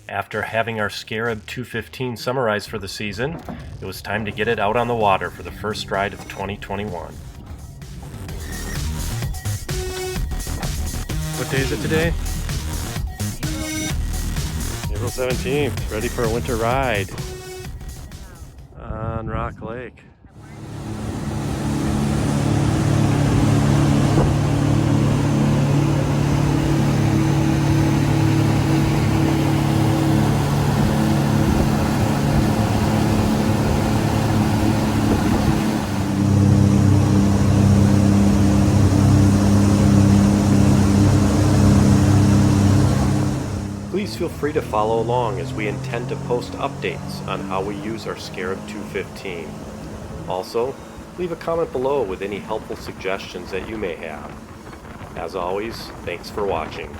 After having our Scarab 215 summarized for the season, it was time to get it out on the water for the first ride of 2021. What day is it today? April 17th, ready for a winter ride on Rock Lake. Please feel free to follow along as we intend to post updates on how we use our Scarab 215. Also, leave a comment below with any helpful suggestions that you may have. As always, thanks for watching.